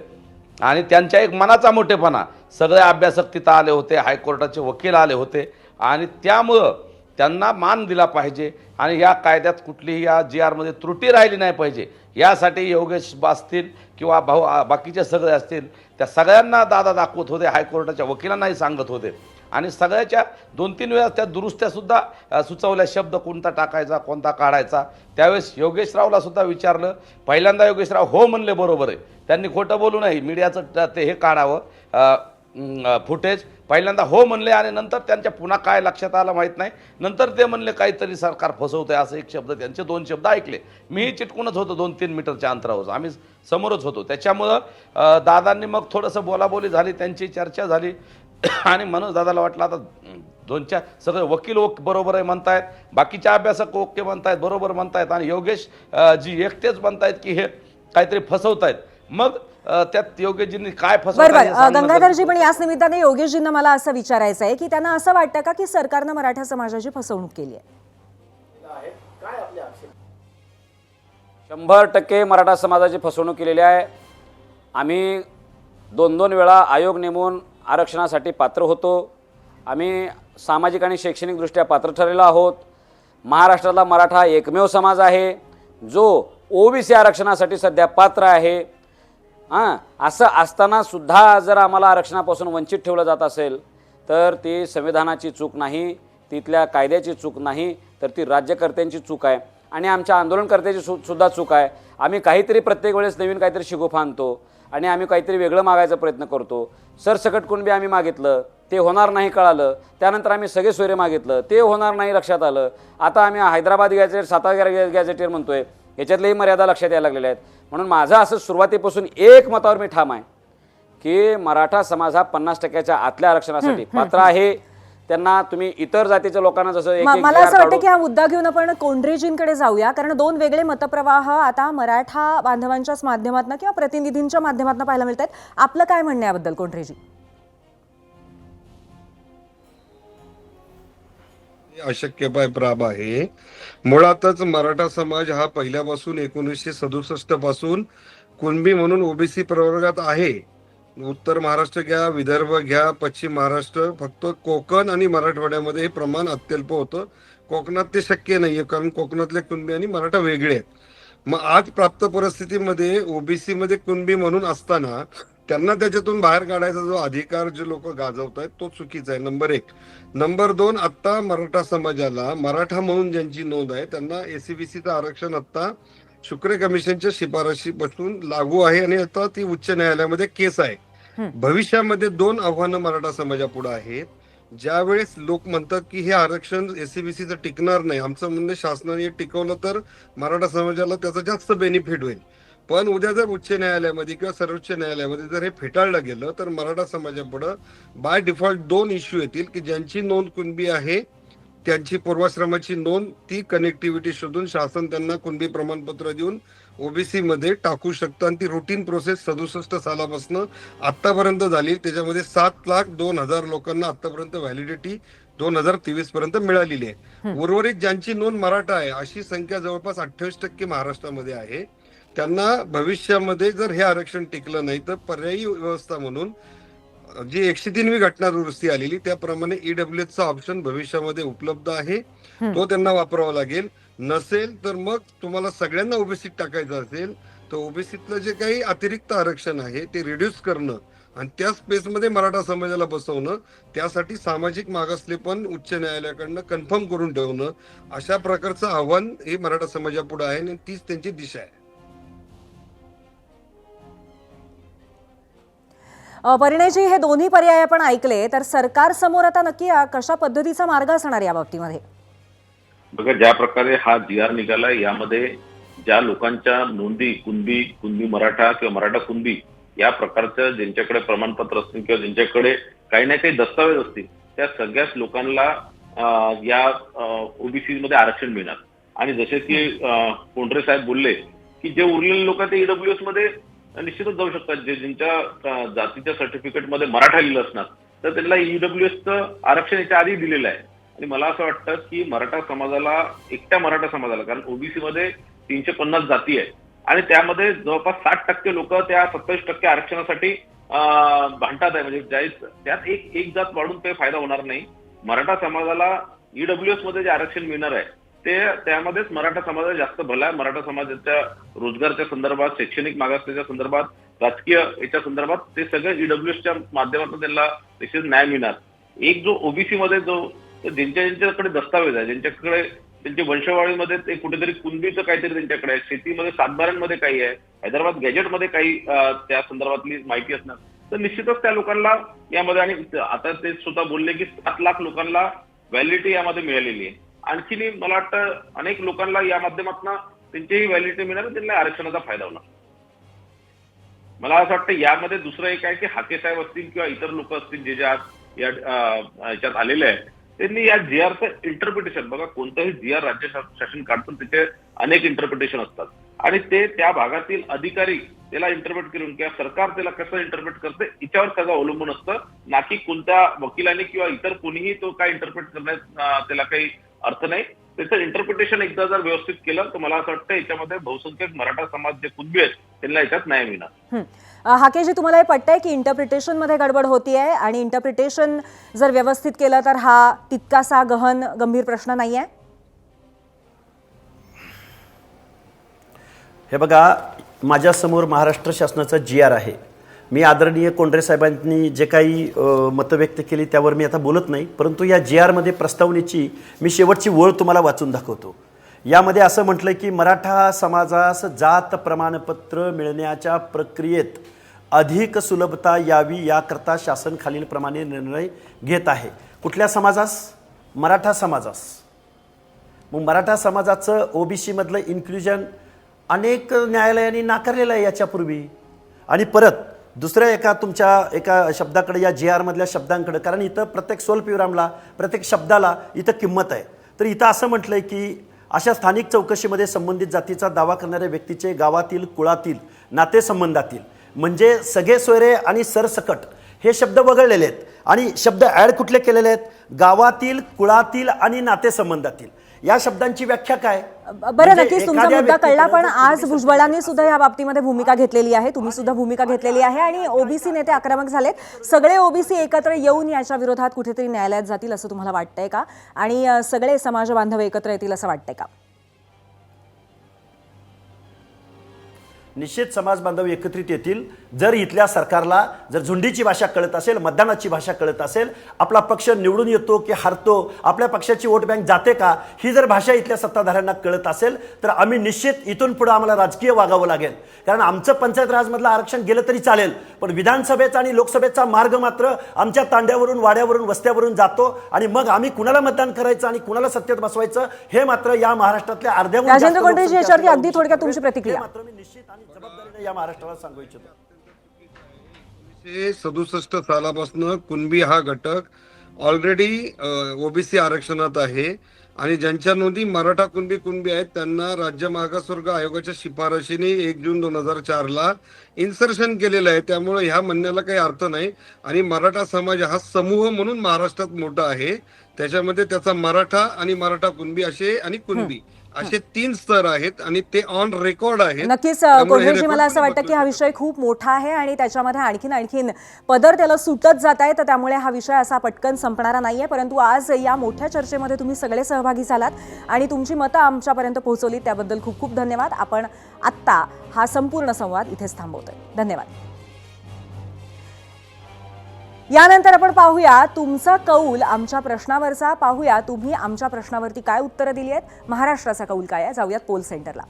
आणि त्यांच्या एक मनाचा मोठेपणा, सगळे अभ्यासक तिथं आले होते, हायकोर्टाचे वकील आले होते, आणि त्यामुळं त्यांना मान दिला पाहिजे. आणि या कायद्यात कुठलीही या जी आरमध्ये त्रुटी राहिली नाही पाहिजे, यासाठी योगेश असतील किंवा बाकीचे सगळे असतील, त्या सगळ्यांना दादा दाखवत होते, हायकोर्टाच्या वकिलांनाही सांगत होते. आणि सगळ्याच्या 2-3 वेळा त्या दुरुस्त्यासुद्धा सुचवल्या, शब्द कोणता टाकायचा, कोणता काढायचा. त्यावेळेस योगेशरावला सुद्धा विचारलं. पहिल्यांदा योगेशराव हो म्हणले, बरोबर आहे, त्यांनी खोटं बोलू नये, मीडियाचं ते हे काढावं फुटेज. पहिल्यांदा हो म्हणले आणि नंतर त्यांच्या पुन्हा काय लक्षात आलं माहीत नाही, नंतर ते म्हणले काहीतरी सरकार फसवतंय, असं एक शब्द, त्यांचे 2 शब्द ऐकले. मीही चिटकूनच होतो 2-3 मीटरच्या अंतरावर, आम्ही समोरच होतो. त्याच्यामुळं दादांनी मग थोडंसं बोलाबोली झाली, त्यांची चर्चा झाली. आणि मनोज दादाला वाटलं आता 2-4 सगळे वकील बरोबर आहे म्हणतायत, बाकीच्या अभ्यासक ओके म्हणतायत, बरोबर म्हणतायत, आणि योगेश जी एकटेच म्हणतायत की हे काहीतरी फसवतायत. मग त्यात योगेशजींनी काय बरोबर. गंगाधरजी, पण याच निमित्ताने योगेशजींना मला असं विचारायचं आहे की त्यांना असं वाटतं का की सरकारनं मराठा समाजाची फसवणूक केली आहे? 100% मराठा समाजाची फसवणूक केलेली आहे. आम्ही 2-2 वेळा आयोग नेमून आरक्षणासाठी पात्र होतो. आम्ही सामाजिक आणि शैक्षणिकदृष्ट्या पात्र ठरलेलो आहोत. महाराष्ट्रातला मराठा एकमेव समाज आहे जो ओबीसी आरक्षणासाठी सध्या पात्र आहे. असं असताना सुद्धा जर आम्हाला आरक्षणापासून वंचित ठेवलं जात असेल तर ती संविधानाची चूक नाही, तिथल्या कायद्याची चूक नाही, तर ती राज्यकर्त्यांची चूक आहे आणि आमच्या आंदोलनकर्त्याची सुद्धा चूक आहे. आम्ही काहीतरी प्रत्येक वेळेस नवीन काहीतरी शिगोफा आणतो आणि आम्ही काहीतरी वेगळं मागायचा प्रयत्न करतो. सरसकट कुणबी आम्ही मागितलं, ते होणार नाही कळालं. त्यानंतर आम्ही सगळे सोयरे मागितलं, ते होणार नाही लक्षात आलं. आता आम्ही हैदराबाद गॅझेट, सातारा गॅझेटेर म्हणतोय, ह्याच्यातल्याही मर्यादा लक्षात यायला लागलेल्या आहेत. म्हणून माझं असं सुरुवातीपासून एक मतावर मी ठाम आहे की मराठा समाज हा 50% आतल्या आरक्षणासाठी पात्र आहे. त्यांना तुम्ही इतर जातीच्या लोकांना जसं मला असं वाटतं की हा मुद्दा घेऊन आपण कोंढरेजींकडे जाऊया, कारण दोन वेगळे मतप्रवाह आता मराठा बांधवांच्याच माध्यमातून किंवा प्रतिनिधींच्या माध्यमातून पाहायला मिळत आहेत. आपलं काय म्हणणं याबद्दल कोंढरेजी? अशक्यपाय प्राप आहे. मुळातच मराठा समाज हा पहिल्यापासून 1967 पासून कुणबी म्हणून ओबीसी प्रवर्गात आहे. उत्तर महाराष्ट्र घ्या, विदर्भ घ्या, पश्चिम महाराष्ट्र, फक्त कोकण आणि मराठवाड्यामध्ये हे प्रमाण अत्यल्प होतं. कोकणात ते शक्य नाहीये, कारण कोकणातले कुणबी आणि मराठा वेगळे आहेत. मग आज प्राप्त परिस्थितीमध्ये ओबीसी मध्ये कुणबी म्हणून असताना त्यांना त्याच्यातून बाहेर काढायचा जो अधिकार जे लोक गाजवत आहेत तो चुकीचा आहे, नंबर 1. नंबर 2, आता मराठा समाजाला मराठा म्हणून ज्यांची नोंद आहे त्यांना एसीबीसीचं आरक्षण आता शुक्रे कमिशनच्या शिफारशीपासून लागू आहे आणि आता ती उच्च न्यायालयामध्ये केस आहे. भविष्यामध्ये 2 आव्हानं मराठा समाजापुढे आहेत. ज्यावेळेस लोक म्हणतात की हे आरक्षण एसीबीसीचं टिकणार नाही, आमचं म्हणणं शासनाने टिकवलं तर मराठा समाजाला त्याचा जास्त बेनिफिट होईल. पण उद्या जर उच्च न्यायालयामध्ये किंवा सर्वोच्च न्यायालयामध्ये जर हे फेटाळलं गेलं तर मराठा समाजापुढे बाय डिफॉल्ट 2 इश्यू येतील की ज्यांची नोंद कुणबी आहे त्यांची पूर्वाश्रमाची नोंद, ती कनेक्टिव्हिटी शोधून शासन त्यांना कुणबी प्रमाणपत्र देऊन ओबीसी मध्ये टाकू शकतं. आणि ती रुटीन प्रोसेस 67 सालापासून आतापर्यंत झाली. त्याच्यामध्ये 7,02,000 लोकांना आतापर्यंत व्हॅलिडिटी 2023 पर्यंत मिळालेली आहे. उर्वरित ज्यांची नोंद मराठा आहे अशी संख्या जवळपास 28% महाराष्ट्रामध्ये आहे. त्यांना भविष्यामध्ये जर हे आरक्षण टिकलं नाही तर पर्यायी व्यवस्था म्हणून जी 103वी घटना दुरुस्ती आलेली त्याप्रमाणे ईडब्ल्यूएसचा ऑप्शन भविष्यामध्ये उपलब्ध आहे, तो त्यांना वापरावा लागेल. नसेल तर मग तुम्हाला सगळ्यांना ओबीसीत टाकायचं असेल तर ओबीसीतलं जे काही अतिरिक्त आरक्षण आहे ते रिड्यूस करणं आणि त्या स्पेसमध्ये मराठा समाजाला बसवणं, त्यासाठी सामाजिक मागासलेपण उच्च न्यायालयाकडनं कन्फर्म करून ठेवणं, अशा प्रकारचं आव्हान हे मराठा समाजापुढे आहे आणि तीच त्यांची दिशा आहे. परिणयजी, हे दोन्ही पर्याय आपण ऐकले, तर सरकार समोर आता नक्की कशा पद्धतीचा मार्ग असणार या बाबतीमध्ये? बघा, ज्या प्रकारे हा जी आर निघाला यामध्ये ज्या लोकांच्या नोंदी कुणबी मराठा किंवा मराठा कुणबी या प्रकारचं ज्यांच्याकडे प्रमाणपत्र असतील किंवा ज्यांच्याकडे काही ना काही दस्तावेज असतील त्या सगळ्याच लोकांना या ओबीसी मध्ये आरक्षण मिळणार. आणि जसे की कोंढरे साहेब बोलले की जे उरलेले लोक ते ईडब्ल्यूएस मध्ये निश्चितच जाऊ शकतात. जे ज्यांच्या जातीच्या सर्टिफिकेट मध्ये मराठा लिहिलं असणार तर त्यांना ईडब्ल्यूएसचं आरक्षण याच्या आधी दिलेलं आहे. आणि मला असं वाटतं की मराठा समाजाला, एकट्या मराठा समाजाला, कारण ओबीसी मध्ये 350 जाती आहे आणि त्यामध्ये जवळपास 60% लोक त्या 27% आरक्षणासाठी भांडतात आहे. म्हणजे त्यात एक जात वाढून काही फायदा होणार नाही. मराठा समाजाला ईडब्ल्यूएस मध्ये जे आरक्षण मिळणार आहे ते त्यामध्येच मराठा समाजाला जास्त भला आहे. मराठा समाजाच्या रोजगारच्या संदर्भात, शैक्षणिक मागासलेच्या संदर्भात, राजकीय याच्या संदर्भात ते सगळं ईडब्ल्यूएसच्या माध्यमातून त्यांना निश्चित न्याय मिळणार. एक जो ओबीसी मध्ये जो ज्यांच्याकडे दस्तावेज आहे, ज्यांच्याकडे त्यांच्या वंशवाळीमध्ये ते कुठेतरी कुणबीचं काहीतरी त्यांच्याकडे आहे, शेतीमध्ये सातबाऱ्यांमध्ये काही आहे, हैदराबाद गॅजेटमध्ये काही त्या संदर्भातली माहिती असणार, तर निश्चितच त्या लोकांना यामध्ये, आणि आता ते स्वतः बोलले की 7 लाख लोकांना व्हॅलिडिटी यामध्ये मिळालेली आहे. आणखी मला वाटतं अनेक लोकांना या माध्यमातून त्यांचीही व्हॅलिडिटी मिळणार, त्यांना आरक्षणाचा फायदा होणार. मला असं वाटतं यामध्ये दुसरं एक आहे की हाके साहेब असतील किंवा इतर लोक असतील जे याच्यात आलेले आहेत, त्यांनी या जी आरचं इंटरप्रिटेशन, बघा कोणतंही जी आर राज्य शासन काढतं त्याचे अनेक इंटरप्रिटेशन असतात आणि ते त्या भागातील अधिकारी त्याला इंटरप्रेट करून किंवा सरकार त्याला कसं इंटरप्रेट करते याच्यावर सगळं अवलंबून असतं, ना की कोणत्या वकिलाने किंवा इतर कोणीही तो काय इंटरप्रेट करण्यात त्याला काही अर्थ नाही. त्याचं इंटरप्रिटेशन एकदा जर व्यवस्थित केलं तर मला असं वाटतं याच्यामध्ये बहुसंख्यक मराठा समाज जे कुणबी आहेत त्यांना याच्यात न्याय मिळणार. हाकेजी, तुम्हाला हे पटतंय की इंटरप्रिटेशन मध्ये गडबड होतीये आणि इंटरप्रिटेशन जर व्यवस्थित केलं तर हा तितकासा गंभीर प्रश्न नाहीये? हे बघा, माझ्यासमोर महाराष्ट्र शासनाचा जी आर आहे. मी आदरणीय कोंढरे साहेबांनी जे काही मतं व्यक्त केली त्यावर मी आता बोलत नाही, परंतु या जी आरमध्ये प्रस्तावनेची मी शेवटची ओळ तुम्हाला वाचून दाखवतो. यामध्ये असं म्हटलं की मराठा समाजास जात प्रमाणपत्र मिळण्याच्या प्रक्रियेत अधिक सुलभता यावी याकरता शासन खालीलप्रमाणे निर्णय घेत आहे. कुठल्या समाजास? मराठा समाजास. मग मराठा समाजाचं ओबीसीमधलं इन्क्ल्युजन अनेक न्यायालयांनी नाकारलेलं आहे याच्यापूर्वी. आणि परत दुसऱ्या एका शब्दाकडे, या जे आरमधल्या शब्दांकडे, कारण इथं प्रत्येक स्वल्पविरामला, प्रत्येक शब्दाला इथं किंमत आहे. तर इथं असं म्हटलं आहे की अशा स्थानिक चौकशीमध्ये संबंधित जातीचा दावा करणाऱ्या व्यक्तीचे गावातील, कुळातील, नातेसंबंधातील म्हणजे सगळे सोयरे आणि सरसकट हे शब्द वगळलेले आहेत. आणि शब्द ॲड कुठले केलेले आहेत? गावातील, कुळातील आणि नातेसंबंधातील. या शब्दांची व्याख्या काय? बरं, नक्कीच तुमचा मुद्दा कळला. पण आज भुजबळांनी सुद्धा या बाबतीमध्ये भूमिका घेतलेली आहे, तुम्ही सुद्धा भूमिका घेतलेली आहे आणि ओबीसी नेते आक्रमक झालेत. सगळे ओबीसी एकत्र येऊन याच्या विरोधात कुठेतरी न्यायालयात जातील असं तुम्हाला वाटतंय का? आणि सगळे समाज बांधव एकत्र येतील असं वाटतंय का? निश्चित समाज बांधव एकत्रित येतील जर इथल्या सरकारला जर झुंडीची भाषा कळत असेल, मतदानाची भाषा कळत असेल, आपला पक्ष निवडून येतो की हरतो, आपल्या पक्षाची वोट बँक जाते का, ही जर भाषा इथल्या सत्ताधाऱ्यांना कळत असेल तर आम्ही निश्चित इथून पुढे आम्हाला राजकीय वागावं लागेल. कारण आमचं पंचायत राजमधलं आरक्षण गेलं तरी चालेल, पण विधानसभेचा आणि लोकसभेचा मार्ग मात्र आमच्या तांड्यावरून, वाड्यावरून, वस्त्यावरून जातो. आणि मग आम्ही कुणाला मतदान करायचं आणि कुणाला सत्तेत बसवायचं हे मात्र या महाराष्ट्रातल्या अर्ध्याहून राजेंद्र कोंडरेजी याच्यावरती अगदी थोडक्यात तुमची प्रतिक्रिया. मात्र मी निश्चित आणि जबाबदारीने या महाराष्ट्राला सांगू इच्छितो. 1967 सालापासून कुणबी हा घटक ऑलरेडी ओबीसी आरक्षणात आहे आणि ज्यांच्या नोंदी मराठा कुणबी आहेत त्यांना राज्य मागासवर्ग आयोगाच्या शिफारशीने 1 जून 2004ला इन्सर्शन केलेलं आहे. त्यामुळे ह्या म्हणण्याला काही अर्थ नाही. आणि मराठा समाज हा समूह म्हणून महाराष्ट्रात मोठा आहे. त्याच्यामध्ये त्याचा मराठा आणि मराठा कुणबी असे आणि कुणबी असे 3 स्तर आहेत आणि ते ऑन रेकॉर्ड आहेत. नक्कीच कोंडरेजी, मला असं वाटतं की हा विषय खूप मोठा आहे आणि त्याच्यामध्ये आणखीन पदर त्याला सुटत जात आहे, तर त्यामुळे हा विषय असा पटकन संपणारा नाहीये. परंतु आज या मोठ्या चर्चेमध्ये तुम्ही सगळे सहभागी झालात आणि तुमची मतं आमच्यापर्यंत पोहोचवली, त्याबद्दल खूप खूप धन्यवाद. आपण आत्ता हा संपूर्ण संवाद इथेच थांबवतोय. धन्यवाद. यानंतर आपण पाहूया तुमचा कौल आमच्या प्रश्नावरचा. पाहूया तुम्ही आमच्या प्रश्नावरती काय उत्तरं दिली आहेत, महाराष्ट्राचा कौल काय आहे. जाऊयात पोल सेंटरला.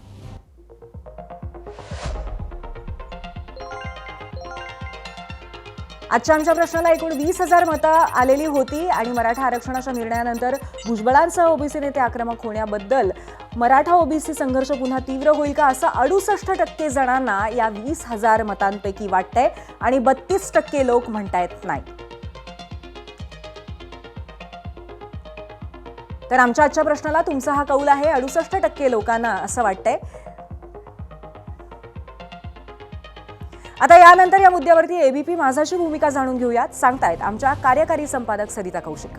आजच्या आमच्या प्रश्नाला एकूण 20,000 मतं आलेली होती आणि मराठा आरक्षणाच्या निर्णयानंतर भुजबळांसह ओबीसी नेते आक्रमक होण्याबद्दल मराठा ओबीसी संघर्ष पुन्हा तीव्र होईल का, असं 68% जणांना या 20,000 मतांपैकी वाटतंय आणि 32% लोक म्हणतायत नाही. तर आमच्या आजच्या प्रश्नाला तुमचा हा कौल आहे. 68% लोकांना असं वाटतंय. आता यानंतर या मुद्द्यावरती एबीपी माझाची भूमिका जाणून घेऊयात. सांगतायत आमच्या कार्यकारी संपादक सरिता कौशिक.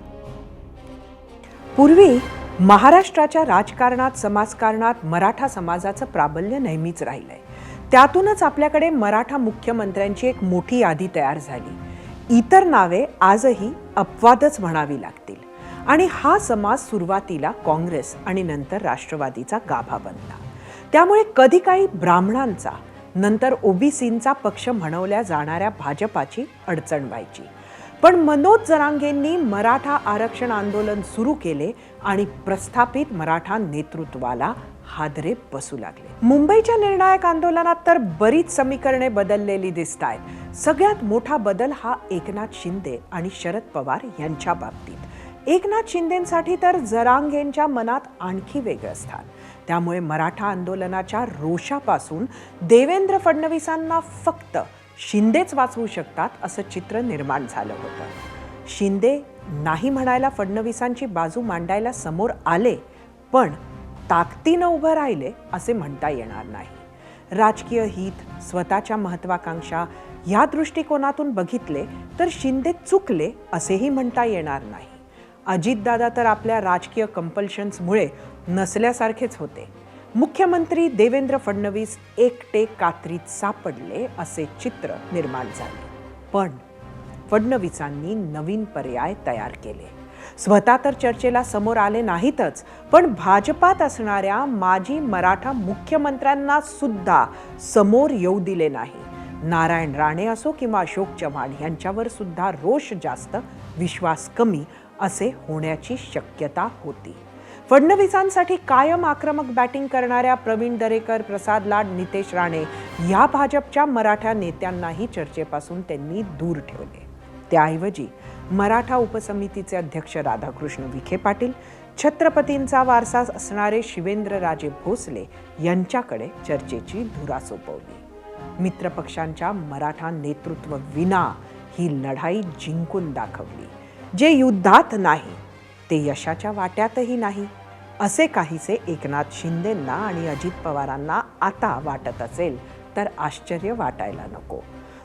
पूर्वी महाराष्ट्राच्या राजकारणात, समाजकारणात मराठा समाजाचं प्राबल्य नेहमीच राहिलंय. त्यातूनच आपल्याकडे मराठा मुख्यमंत्र्यांची एक मोठी यादी तयार झाली. इतर नावे आजही अपवादच म्हणावी लागतील. आणि हा समाज सुरुवातीला काँग्रेस आणि नंतर राष्ट्रवादीचा गाभा बनला. त्यामुळे कधी काही ब्राह्मणांचा, नंतर ओबीसींचा पक्ष म्हणवल्या जाणाऱ्या भाजपाची अडचण व्हायची. पण मनोज जरांगेंनी मराठा आरक्षण आंदोलन सुरू केले आणि प्रस्थापित मराठा नेतृत्वाला हादरे बसू लागले. मुंबईच्या निर्णायक आंदोलनात तर बरीच समीकरणे बदललेली दिसत आहेत. सगळ्यात मोठा बदल हा एकनाथ शिंदे आणि शरद पवार यांच्या बाबतीत. एकनाथ शिंदेंसाठी तर जरांगेंच्या मनात आणखी वेगळं स्थान. त्यामुळे मराठा आंदोलनाच्या रोषापासून देवेंद्र फडणवीसांना फक्त शिंदेच वाचवू शकतात असं चित्र निर्माण झालं होतं. शिंदे नाही म्हणायला फडणवीसांची बाजू मांडायला समोर आले, पण ताकदीनं उभं राहिले असे म्हणता येणार नाही. राजकीय हित, स्वतःच्या महत्वाकांक्षा या दृष्टिकोनातून बघितले तर शिंदे चुकले असेही म्हणता येणार नाही. अजितदादा तर आपल्या राजकीय कंपल्शन्समुळे नसल्यासारखेच होते. मुख्यमंत्री देवेंद्र फडणवीस एकटे कात्रीत सापडले असे चित्र निर्माण झाले. पण फडणवीसांनी नवीन पर्याय तयार केले. स्वतः तर चर्चेला समोर आले नाहीतच, पण भाजपात असणाऱ्या माजी मराठा मुख्यमंत्र्यांना सुद्धा समोर येऊ दिले नाही. नारायण राणे असो किंवा अशोक चव्हाण यांच्यावर सुद्धा रोष जास्त, विश्वास कमी असे होण्याची शक्यता होती. फडणवीसांसाठी कायम आक्रमक बॅटिंग करणाऱ्या प्रवीण दरेकर, प्रसाद लाड, नितेश राणे या भाजपच्या मराठा नेत्यांनाही चर्चेपासून त्यांनी दूर ठेवले. त्याऐवजी मराठा उपसमितीचे अध्यक्ष राधाकृष्ण विखे पाटील, छत्रपतींचा वारसा असणारे शिवेंद्रराजे भोसले यांच्याकडे चर्चेची धुरा सोपवली. मित्रपक्षांच्या मराठा नेतृत्व विना ही लढाई जिंकून दाखवली. जे युद्धात नाही ते यशाच्या वाट्यातही नाही, असे काहीसे एकनाथ शिंदेंना आणि अजित पवारांना आता वाटत असेल तर आश्चर्य वाटायला नको.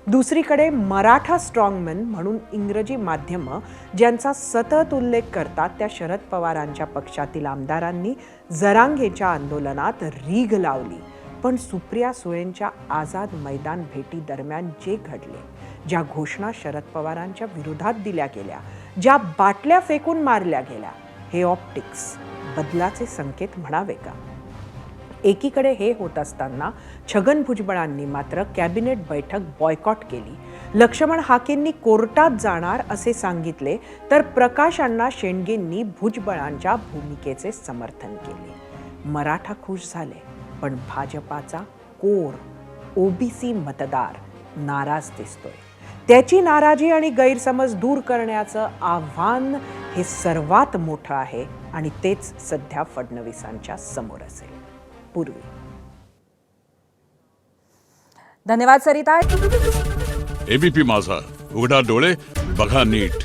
दुसरीकडे मराठा स्ट्रॉंगमन म्हणून इंग्रजी माध्यमं ज्यांचा सतत उल्लेख करतात त्या शरद पवारांच्या पक्षातील आमदारांनी जरांगेच्या आंदोलनात रीघ लावली. पण सुप्रिया सुळेंच्या आझाद मैदान भेटी दरम्यान जे घडले, ज्या घोषणा शरद पवारांच्या विरोधात दिल्या गेल्या, ज्या बाटल्या फेकून मारल्या गेल्या, हे ऑप्टिक्स बदलाचे संकेत म्हणावे का? एकीकडे हे होत असताना छगन भुजबळांनी मात्र कॅबिनेट बैठक बॉयकॉट केली. लक्ष्मण हाकेंनी कोर्टात जाणार असे सांगितले तर प्रकाश अण्णा शेंडगेंनी भुजबळांच्या भूमिकेचे समर्थन केले. मराठा खुश झाले, पण भाजपाचा कोर ओबीसी मतदार नाराज दिसतोय. त्याची नाराजी आणि गैरसमज दूर करण्याचं आव्हान हे सर्वात मोठं आहे आणि तेच सध्या फडणवीसांच्या समोर असेल. पूर्वी धन्यवाद सरिता. एबीपी माझा, उघडा डोळे बघा नीट.